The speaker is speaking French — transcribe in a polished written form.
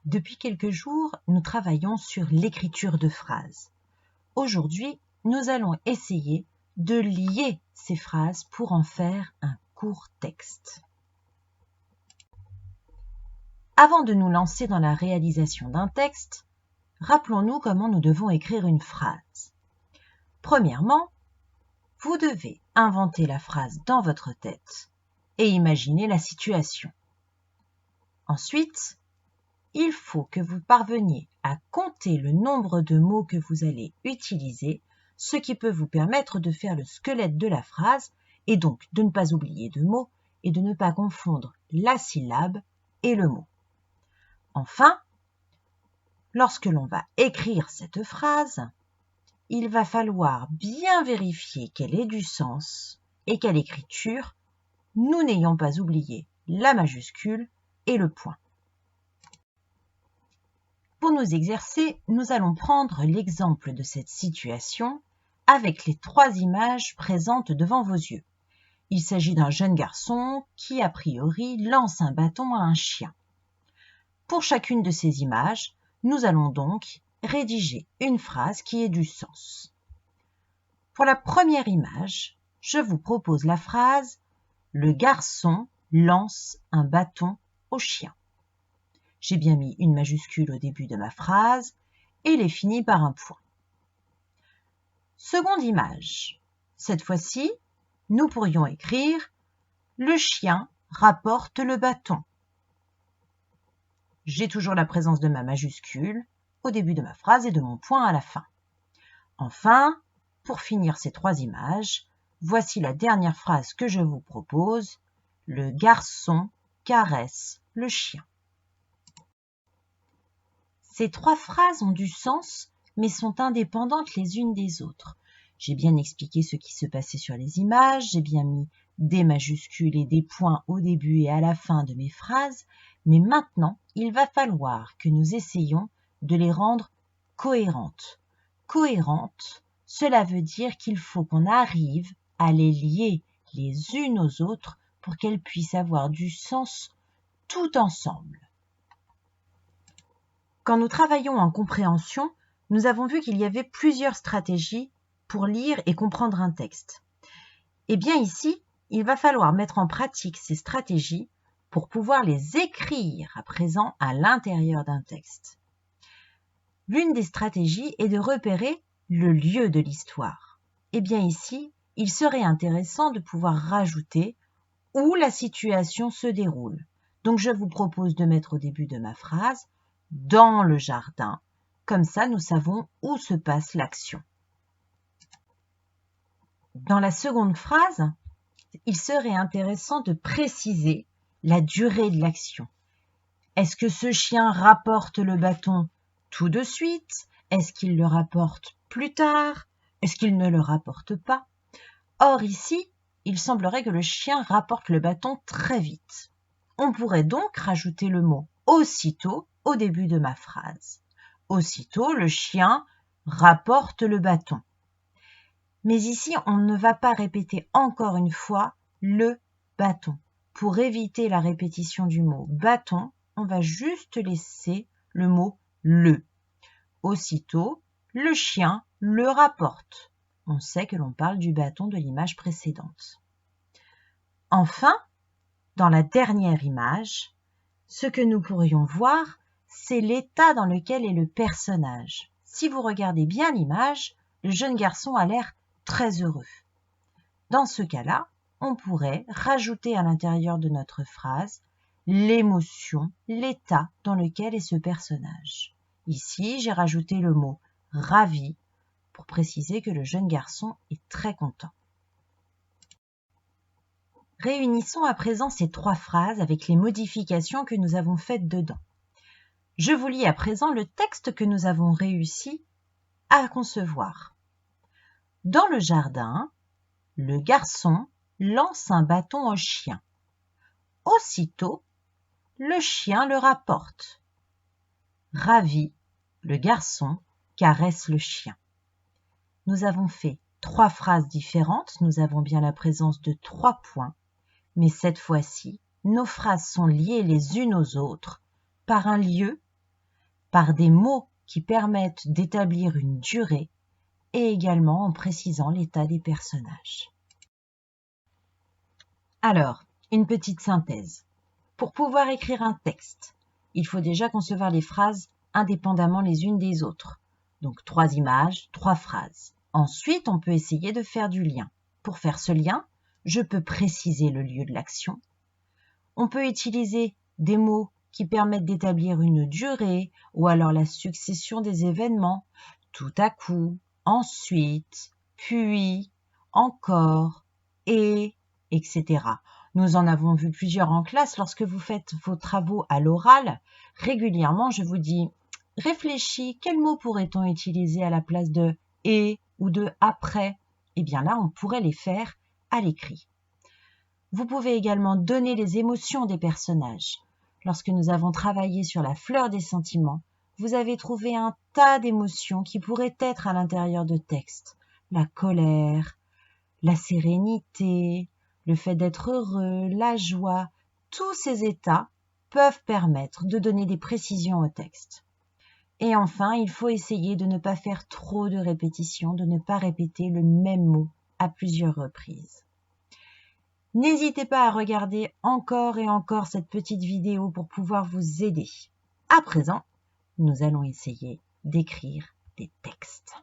Depuis quelques jours, nous travaillons sur l'écriture de phrases. Aujourd'hui, nous allons essayer de lier ces phrases pour en faire un court texte. Avant de nous lancer dans la réalisation d'un texte, rappelons-nous comment nous devons écrire une phrase. Premièrement, vous devez inventer la phrase dans votre tête et imaginer la situation. Ensuite, il faut que vous parveniez à compter le nombre de mots que vous allez utiliser, ce qui peut vous permettre de faire le squelette de la phrase et donc de ne pas oublier de mots et de ne pas confondre la syllabe et le mot. Enfin, lorsque l'on va écrire cette phrase, il va falloir bien vérifier qu'elle ait du sens et qu'à l'écriture, nous n'ayons pas oublié la majuscule et le point. Pour nous exercer, nous allons prendre l'exemple de cette situation avec les 3 images présentes devant vos yeux. Il s'agit d'un jeune garçon qui, a priori, lance un bâton à un chien. Pour chacune de ces images, nous allons donc rédiger une phrase qui ait du sens. Pour la première image, je vous propose la phrase « Le garçon lance un bâton au chien ». J'ai bien mis une majuscule au début de ma phrase et l'ai finie par un point. Seconde image. Cette fois-ci, nous pourrions écrire « Le chien rapporte le bâton ». J'ai toujours la présence de ma majuscule au début de ma phrase et de mon point à la fin. Enfin, pour finir ces 3 images, voici la dernière phrase que je vous propose. « Le garçon caresse le chien ». Ces 3 phrases ont du sens, mais sont indépendantes les unes des autres. J'ai bien expliqué ce qui se passait sur les images, j'ai bien mis des majuscules et des points au début et à la fin de mes phrases, mais maintenant, il va falloir que nous essayions de les rendre cohérentes. Cohérentes, cela veut dire qu'il faut qu'on arrive à les lier les unes aux autres pour qu'elles puissent avoir du sens tout ensemble. Quand nous travaillons en compréhension, nous avons vu qu'il y avait plusieurs stratégies pour lire et comprendre un texte. Et bien ici, il va falloir mettre en pratique ces stratégies pour pouvoir les écrire à présent à l'intérieur d'un texte. L'une des stratégies est de repérer le lieu de l'histoire. Et bien ici, il serait intéressant de pouvoir rajouter où la situation se déroule. Donc je vous propose de mettre au début de ma phrase dans le jardin. Comme ça, nous savons où se passe l'action. Dans la seconde phrase, il serait intéressant de préciser la durée de l'action. Est-ce que ce chien rapporte le bâton tout de suite? Est-ce qu'il le rapporte plus tard? Est-ce qu'il ne le rapporte pas? Or ici, il semblerait que le chien rapporte le bâton très vite. On pourrait donc rajouter le mot « aussitôt » au début de ma phrase. Aussitôt, le chien rapporte le bâton. Mais ici, on ne va pas répéter encore une fois le bâton. Pour éviter la répétition du mot bâton, on va juste laisser le mot le. Aussitôt, le chien le rapporte. On sait que l'on parle du bâton de l'image précédente. Enfin, dans la dernière image, ce que nous pourrions voir, c'est l'état dans lequel est le personnage. Si vous regardez bien l'image, le jeune garçon a l'air très heureux. Dans ce cas-là, on pourrait rajouter à l'intérieur de notre phrase l'émotion, l'état dans lequel est ce personnage. Ici, j'ai rajouté le mot « ravi » pour préciser que le jeune garçon est très content. Réunissons à présent ces 3 phrases avec les modifications que nous avons faites dedans. Je vous lis à présent le texte que nous avons réussi à concevoir. Dans le jardin, le garçon lance un bâton au chien. Aussitôt, le chien le rapporte. Ravi, le garçon caresse le chien. Nous avons fait 3 phrases différentes, nous avons bien la présence de 3 points, mais cette fois-ci, nos phrases sont liées les unes aux autres par un lieu par des mots qui permettent d'établir une durée et également en précisant l'état des personnages. Alors, une petite synthèse. Pour pouvoir écrire un texte, il faut déjà concevoir les phrases indépendamment les unes des autres. Donc 3 images, 3 phrases. Ensuite, on peut essayer de faire du lien. Pour faire ce lien, je peux préciser le lieu de l'action. On peut utiliser des mots qui permettent d'établir une durée ou alors la succession des événements, tout à coup, ensuite, puis, encore, et, etc. Nous en avons vu plusieurs en classe. Lorsque vous faites vos travaux à l'oral, régulièrement, je vous dis « Réfléchis, quel mot pourrait-on utiliser à la place de « et » ou de « après » Eh bien là, on pourrait les faire à l'écrit. Vous pouvez également donner les émotions des personnages. Lorsque nous avons travaillé sur la fleur des sentiments, vous avez trouvé un tas d'émotions qui pourraient être à l'intérieur de textes. La colère, la sérénité, le fait d'être heureux, la joie, tous ces états peuvent permettre de donner des précisions au texte. Et enfin, il faut essayer de ne pas faire trop de répétitions, de ne pas répéter le même mot à plusieurs reprises. N'hésitez pas à regarder encore et encore cette petite vidéo pour pouvoir vous aider. À présent, nous allons essayer d'écrire des textes.